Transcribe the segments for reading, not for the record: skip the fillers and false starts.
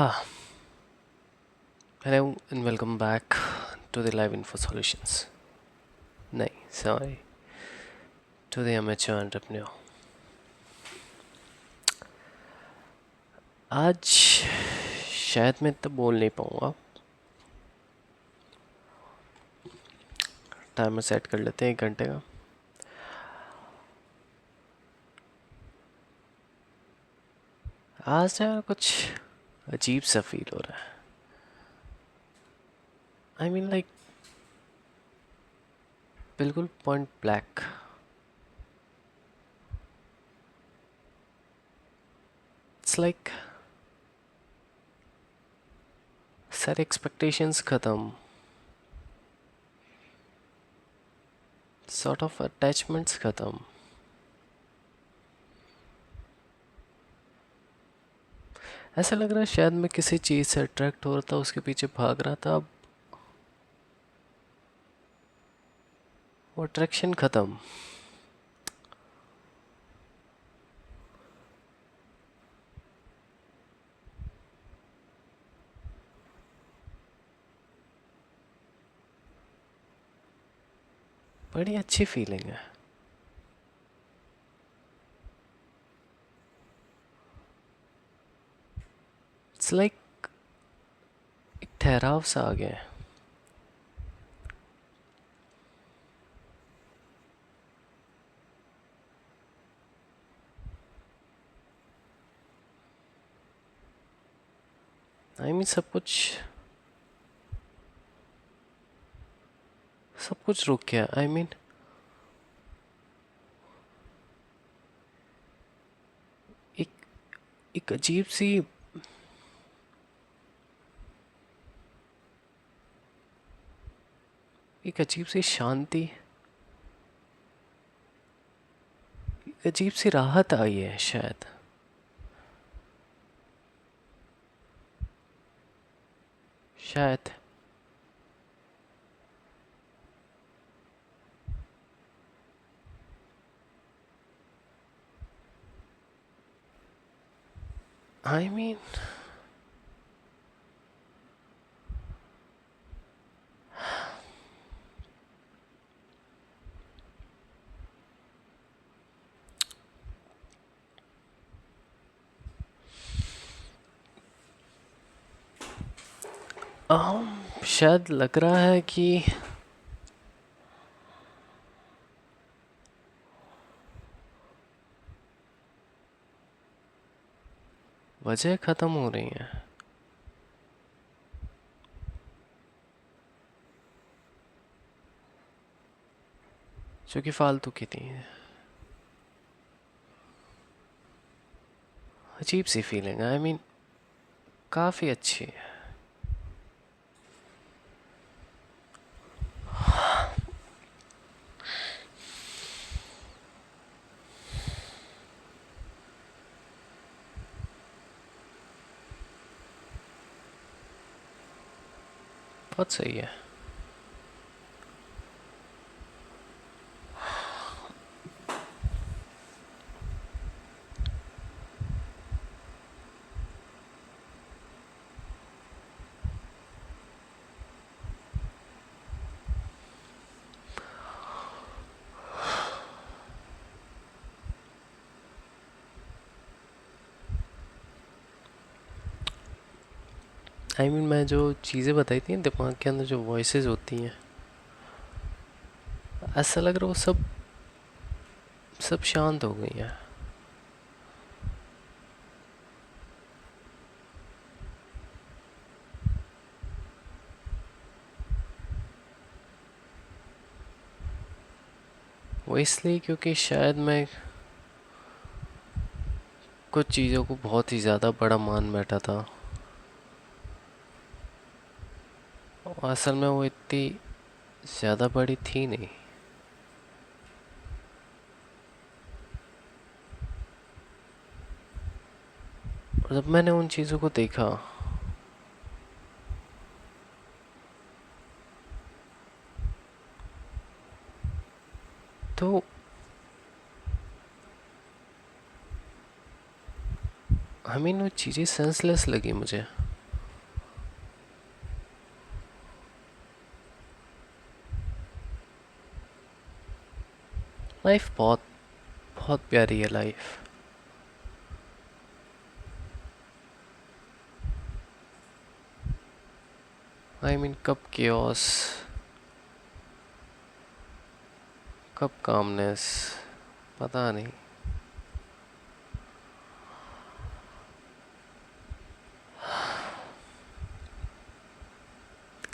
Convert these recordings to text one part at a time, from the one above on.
Ah, hello and welcome back to the Live Info Solutions. नहीं, sorry, to the Amateur Entrepreneur. आज शायद मैं इतना बोल नहीं पाऊँगा. टाइमर सेट कर लेते हैं 1 घंटे का. आज यार कुछ अजीब सा फील हो रहा है. I mean like बिल्कुल पॉइंट ब्लैक. It's like सारे एक्सपेक्टेशंस ख़त्म. सॉर्ट ऑफ अटैचमेंट्स ख़त्म. ऐसा लग रहा है शायद मैं किसी चीज़ से अट्रैक्ट हो रहा था, उसके पीछे भाग रहा था. अब वो अट्रैक्शन ख़त्म. बड़ी अच्छी फीलिंग है. इट्स लाइक एक ठहराव सा आ गया है. आई मीन सब कुछ रुक गया. आई मीन एक एक अजीब सी शांति, एक अजीब सी राहत आई है शायद. शायद आई मीन शायद लग रहा है कि वजह ख़त्म हो रही है. जो कि फालतू की थी. अजीब सी फीलिंग. आई मीन काफ़ी अच्छी है. बहुत सही है. आई मीन मैं जो चीज़ें बताई थी दिमाग के अंदर, जो वॉइसेस होती हैं, ऐसा लग रहा है वो सब शांत हो गई हैं. वो इसलिए क्योंकि शायद मैं कुछ चीज़ों को बहुत ही ज़्यादा बड़ा मान बैठा था, और असल में वो इतनी ज़्यादा बड़ी थी नहीं. और जब मैंने उन चीज़ों को देखा तो आई मीन वो चीज़ें सेंसलेस लगी मुझे. लाइफ बहुत बहुत प्यारी है लाइफ। आई मीन कब केओस, कब कामनेस, पता नहीं।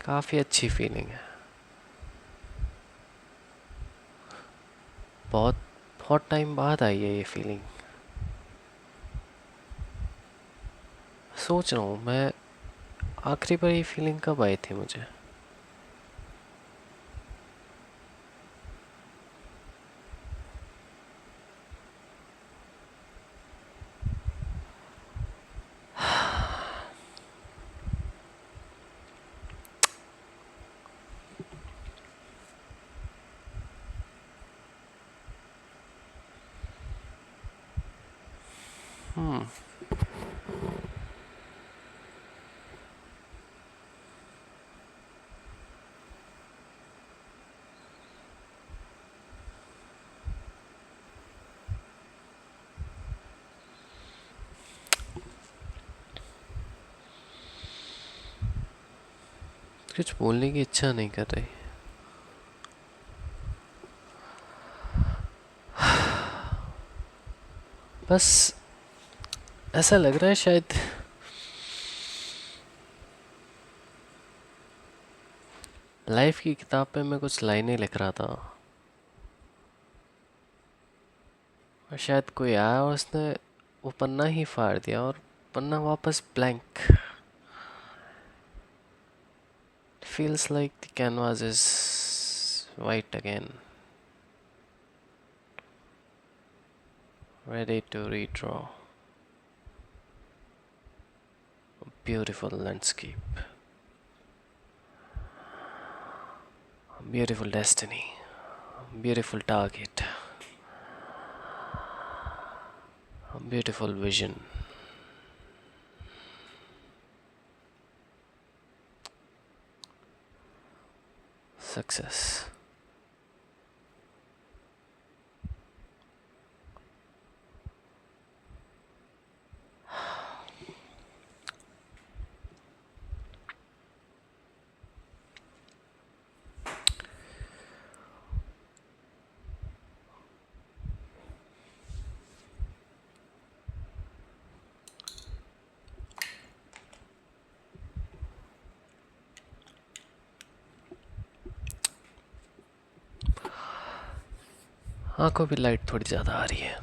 काफ़ी अच्छी फीलिंग है। बहुत बहुत टाइम बाद आई है ये फीलिंग। सोच रहा हूँ मैं, आखिरी बार ये फीलिंग कब आई थी मुझे। कुछ बोलने की इच्छा नहीं कर रही। बस ऐसा लग रहा है शायद लाइफ की किताब पे मैं कुछ लाइनें लिख रहा था, और शायद कोई आया और उसने वो पन्ना ही फाड़ दिया और पन्ना वापस blank. Feels like the canvas is white again, ready to redraw a beautiful landscape, a beautiful destiny, a beautiful target, a beautiful vision. Success. आंखों पे लाइट थोड़ी ज़्यादा आ रही है।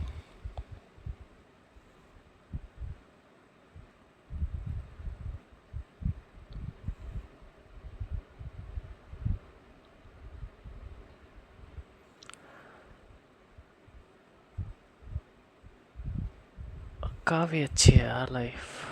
काफ़ी अच्छी है यार लाइफ।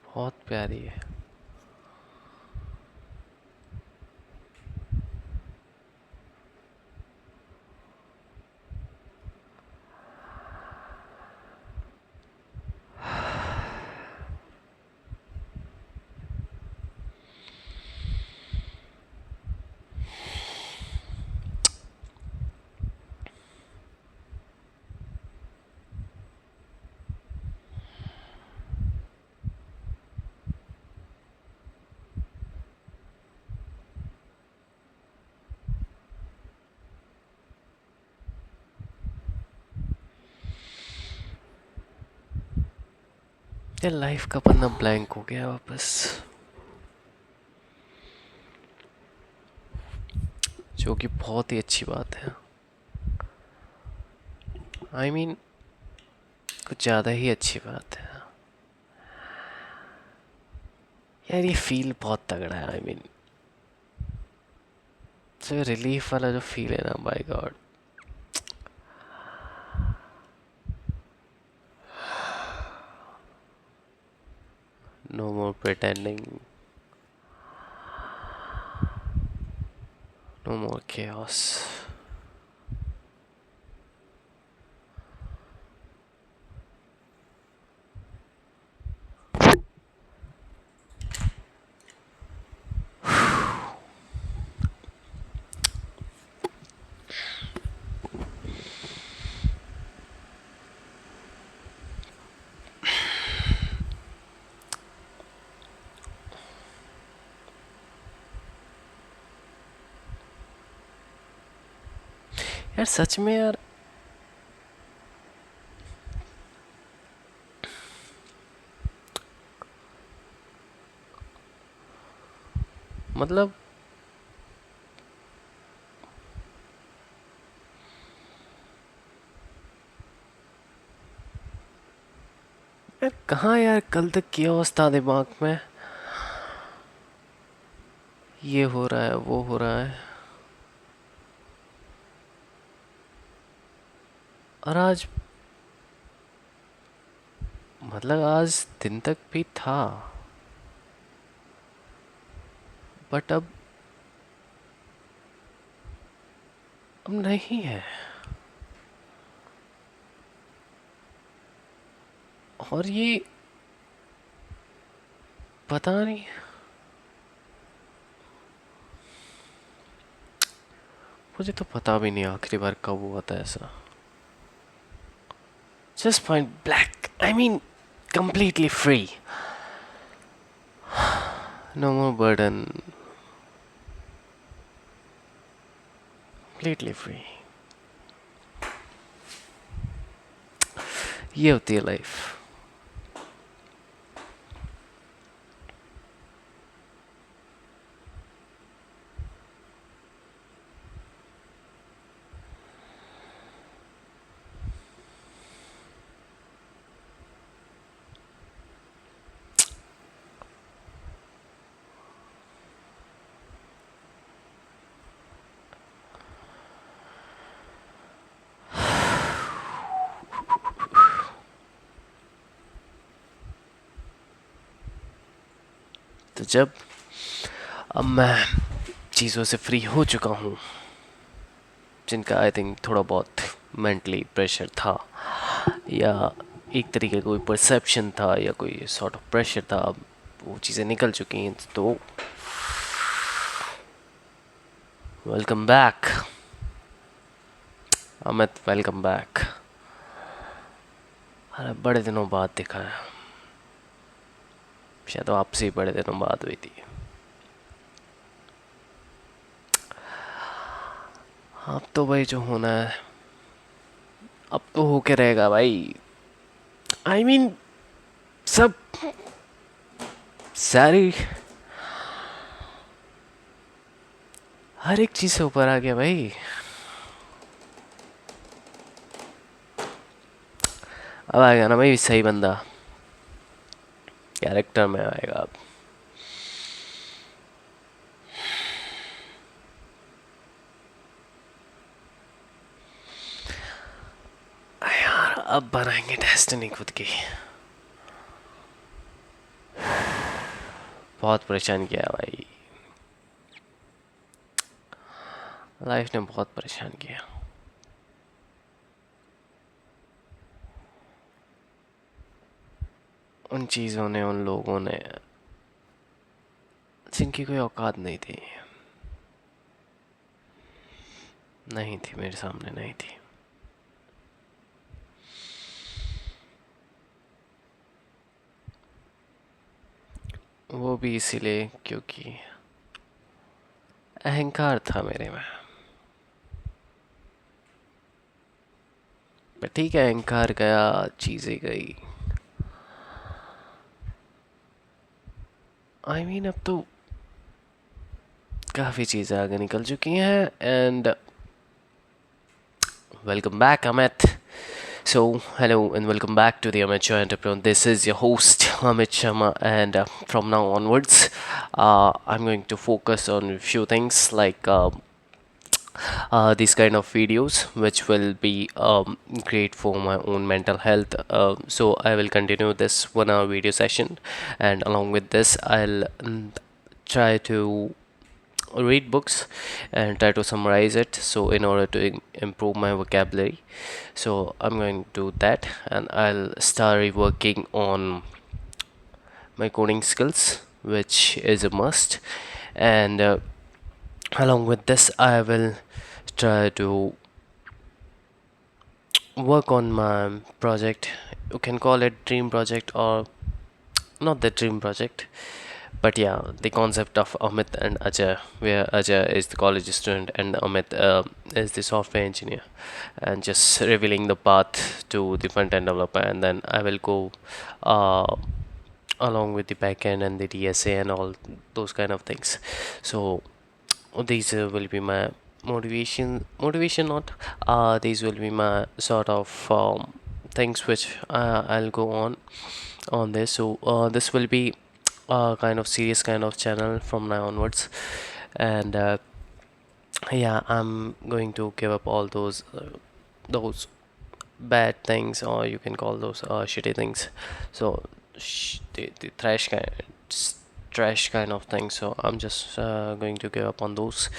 बहुत प्यारी है। ये लाइफ का पन्ना ब्लैंक हो गया वापस, जो कि बहुत ही अच्छी बात है। आई मीन कुछ ज़्यादा ही अच्छी बात है यार। ये फील बहुत तगड़ा है। आई मीन जो रिलीफ वाला जो फील है ना, बाय गॉड। नो मोर प्रिटेंडिंग, नो मोर chaos. यार सच में यार, मतलब यार कहाँ यार, कल तक किया था दिमाग में, ये हो रहा है वो हो रहा है, और आज मतलब आज दिन तक भी था, बट अब नहीं है। और ये पता नहीं, मुझे तो पता भी नहीं आखिरी बार कब हुआ था ऐसा। Just point black, I mean completely free, no more burden, completely free। ये होती है लाइफ। तो जब अब मैं चीज़ों से फ्री हो चुका हूँ, जिनका आई थिंक थोड़ा बहुत मेंटली प्रेशर था, या एक तरीके का कोई परसेप्शन था, या कोई सॉर्ट ऑफ प्रेशर था, अब वो चीज़ें निकल चुकी हैं। तो welcome back Amit, welcome back. अरे बड़े दिनों बाद देखा है, शायद तो आपसे ही बड़े दिनों बाद हुई थी। अब तो भाई जो होना है अब तो होके रहेगा भाई। आई I मीन सब सारी हर एक चीज से ऊपर आ गया भाई। अब आएगा ना भाई सही बंदा, कैरेक्टर में आएगा अब। यार अब बनाएंगे डेस्टिनी खुद की। बहुत परेशान किया भाई, लाइफ ने बहुत परेशान किया। उन चीज़ों ने, उन लोगों ने जिनकी कोई औकात नहीं थी, नहीं थी मेरे सामने, नहीं थी। वो भी इसीलिए क्योंकि अहंकार था मेरे में। पर ठीक है, अहंकार गया, चीज़ें गई। आई I मीन mean, अब तो काफ़ी चीज़ें आगे निकल चुकी हैं। And welcome back, Amit. So, hello and welcome back to the Amateur Entrepreneur. This is your host, Amit Sharma, and from now onwards, I'm going to focus on a few things like these kind of videos, which will be great for my own mental health. So, I will continue this 1 hour video session, and along with this, I'll try to read books and try to summarize it, so in order to improve my vocabulary. So I'm going to do that, and I'll start working on my coding skills, which is a must. And along with this, I will try to work on my project. You can call it dream project or not the dream project, But yeah, the concept of Amit and Ajay, where Ajay is the college student and Amit is the software engineer, and just revealing the path to the front end developer, and then I will go uh, along with the backend and the DSA and all those kind of things. So these will be my motivation not these will be my sort of things which I'll go on this. So this will be a kind of serious kind of channel from now onwards, and yeah, I'm going to give up all those bad things, or you can call those shitty things. So the trash kind of thing. So I'm just going to give up on those.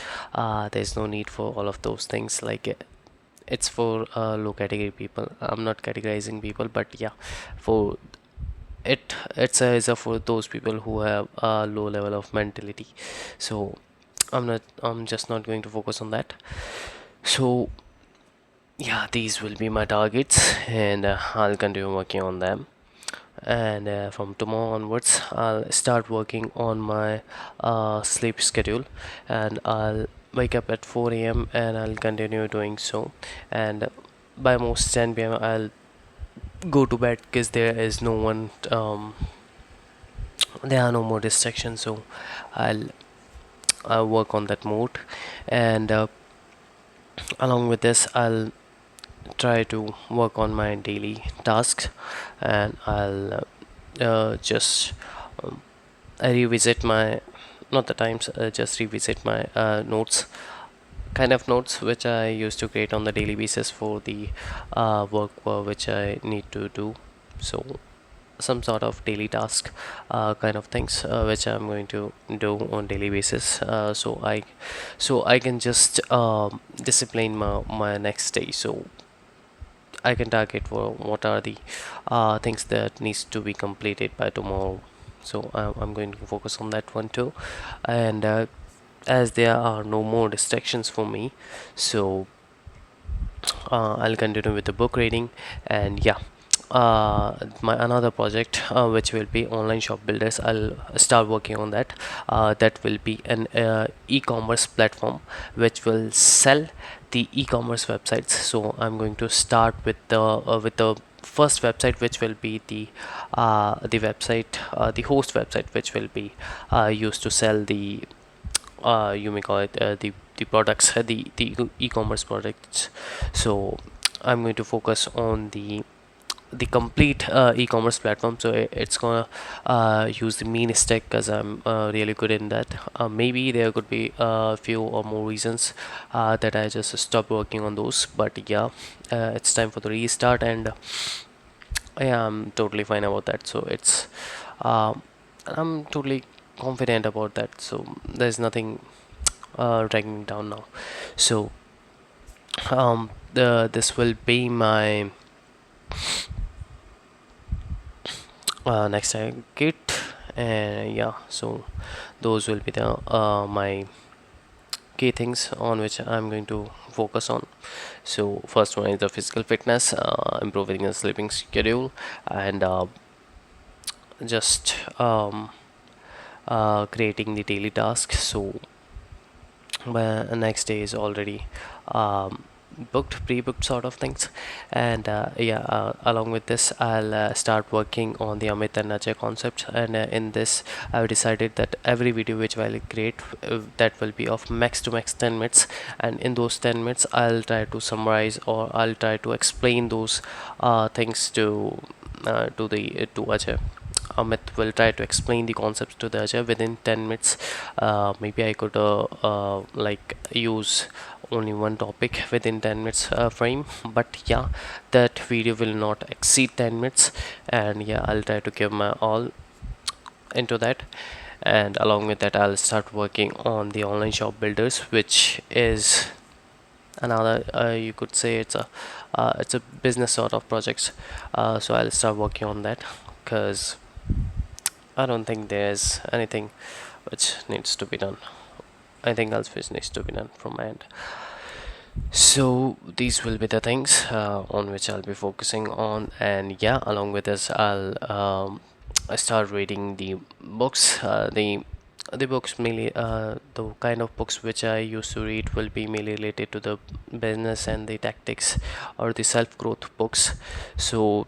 There's no need for all of those things. Like it's for low category people. I'm not categorizing people, but yeah, for it's a for those people who have a low level of mentality. So I'm just not going to focus on that. So yeah, these will be my targets, and I'll continue working on them. And from tomorrow onwards, I'll start working on my sleep schedule, and I'll wake up at 4 a.m. and I'll continue doing so. And by most 10 p.m., I'll go to bed because there is no one, there are no more distractions. So I'll, I'll work on that mode, and along with this, I'll try to work on my daily tasks, and I'll just um, I revisit my not the times just revisit my notes, kind of notes which I used to create on the daily basis for the work which I need to do. So some sort of daily task kind of things which I'm going to do on daily basis, so I can just discipline my next day. So I can target for what are the things that needs to be completed by tomorrow. So I'm going to focus on that one too, and as there are no more distractions for me, so I'll continue with the book reading. And yeah, my another project which will be online shop builders, I'll start working on that. That will be an e-commerce platform which will sell the e-commerce websites. So I'm going to start with the first website, which will be the website, the host website, which will be used to sell the you may call it the products, the e-commerce products. So I'm going to focus on the complete e-commerce platform. So it's gonna use the mean stack because I'm really good in that. Maybe there could be a few or more reasons that I just stopped working on those, but yeah, it's time for the restart, and yeah, I'm totally fine about that. So it's I'm totally confident about that, so there's nothing dragging me down now. So this will be my next target, and yeah, so those will be the my key things on which I'm going to focus on. So first one is the physical fitness, improving the sleeping schedule, and just creating the daily tasks. So my next day is already um, pre-booked sort of things. And yeah, along with this, I'll start working on the Amit and Ajay concept. And in this, I've decided that every video which I'll create, that will be of max to max 10 minutes, and in those 10 minutes I'll try to summarize, or I'll try to explain those things to Ajay. Amit will try to explain the concepts to the Ajay within 10 minutes. Maybe I could like use only one topic within 10 minutes frame, but yeah, that video will not exceed 10 minutes. And yeah, I'll try to give my all into that. And along with that, I'll start working on the online shop builders, which is another you could say it's a business sort of projects. So I'll start working on that, because I don't think there's anything which needs to be done. Anything else which needs to be done from my end. So these will be the things on which I'll be focusing on. And yeah, along with this, I'll I start reading the books. The books mainly, the kind of books which I used to read will be mainly related to the business and the tactics or the self growth books. So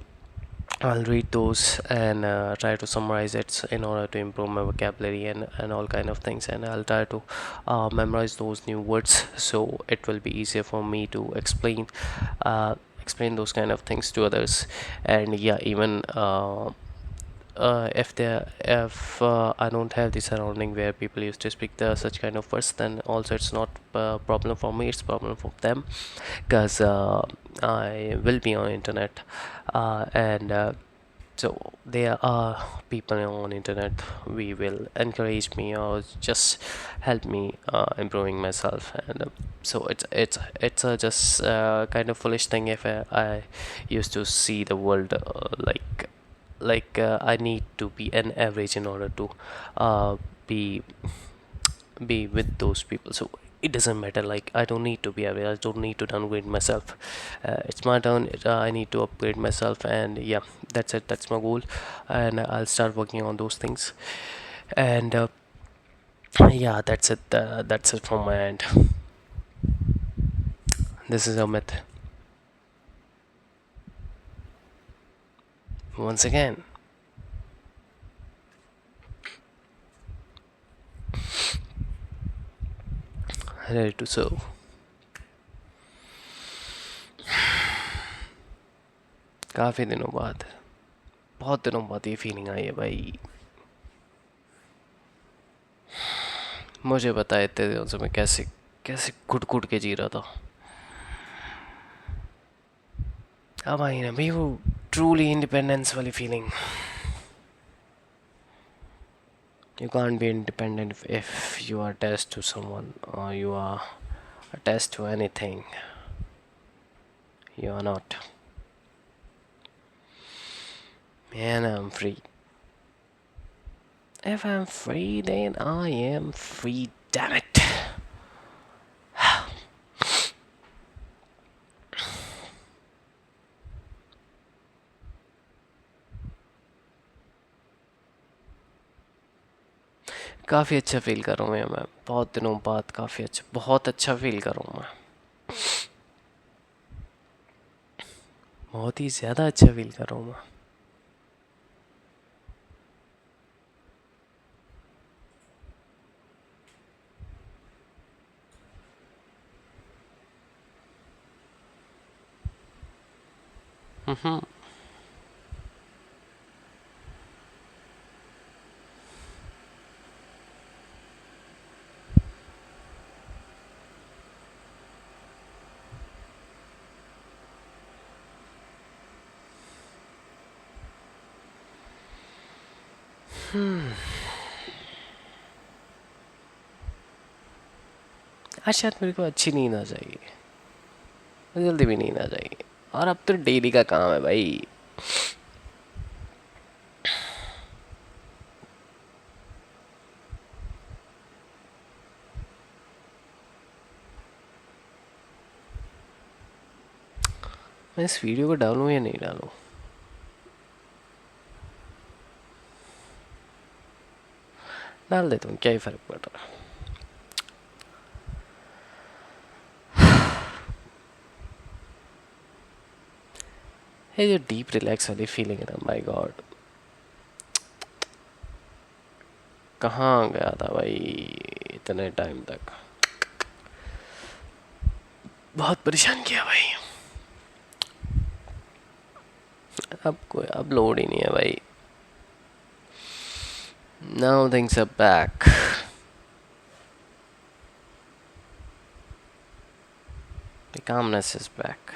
I'll read those and try to summarize it in order to improve my vocabulary and all kind of things. And I'll try to memorize those new words so it will be easier for me to explain those kind of things to others. And yeah, even if I don't have the surrounding where people used to speak the such kind of words, then also it's not a problem for me, it's problem for them, because I will be on internet, and so there are people on internet we will encourage me or just help me improving myself. And so it's just kind of foolish thing if I used to see the world I need to be an average in order to uh, be be with those people. So it doesn't matter, like I don't need to be average, I don't need to downgrade myself. It's my turn, I need to upgrade myself. And yeah, that's it, that's my goal, and I'll start working on those things. And yeah, that's it from my end. This is Amit once again, ready to serve. काफ़ी दिनों बाद, बहुत दिनों बाद ये feeling आई है भाई। मुझे पता है इतने दिनों से मैं कैसे कैसे घुट घुट के जी रहा था। अब आई ना भाई वो ट्रूली इंडिपेंडेंस वाली feeling. You can't be independent if you are attached to someone or you are attached to anything. You are not. And I'm free. If I'm free, then I am free, damn it. काफ़ी अच्छा feel कर रहा हूँ मैं बहुत दिनों बाद, काफ़ी अच्छा, बहुत अच्छा फील कर रहा हूँ मैं, बहुत ही ज़्यादा अच्छा फील कर रहा हूँ मैं। हम्म। आज शायद मेरे को अच्छी नींद आ जाएगी, जल्दी भी नींद आ जाएगी। और अब तो डेली का काम है भाई। मैं इस वीडियो को डालूं या नहीं डालूं? डाल देता हूँ, क्या ही फर्क पड़ रहा है। ये जो डीप रिलैक्स वाली फीलिंग है ना, माय गॉड, कहाँ गया था भाई इतने टाइम तक। बहुत परेशान किया भाई। अब लोड ही नहीं है भाई। Now things are back. The calmness is back.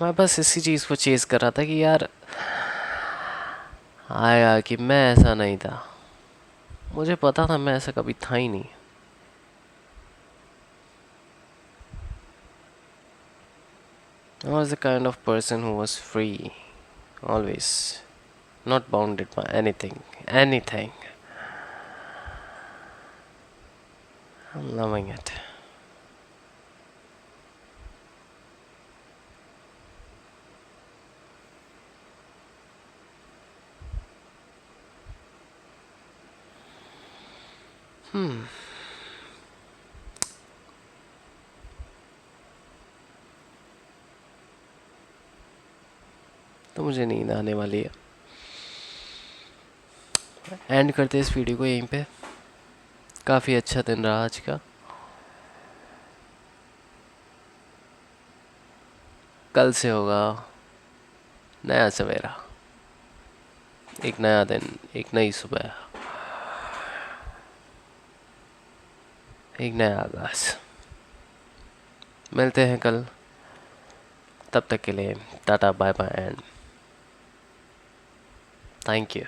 मैं बस इसी चीज़ को चेज कर रहा था कि यार आया कि मैं ऐसा नहीं था। मुझे पता था मैं ऐसा कभी था ही नहीं। I was the kind of person who was free, always, not bounded by anything, anything. I'm loving it. तो मुझे नींद आने वाली है। एंड करते हैं इस वीडियो को यहीं पे। काफ़ी अच्छा दिन रहा आज का। कल से होगा नया सवेरा, एक नया दिन, एक नई सुबह, एक नया आगाज। मिलते हैं कल, तब तक के लिए tata bye bye and thank you.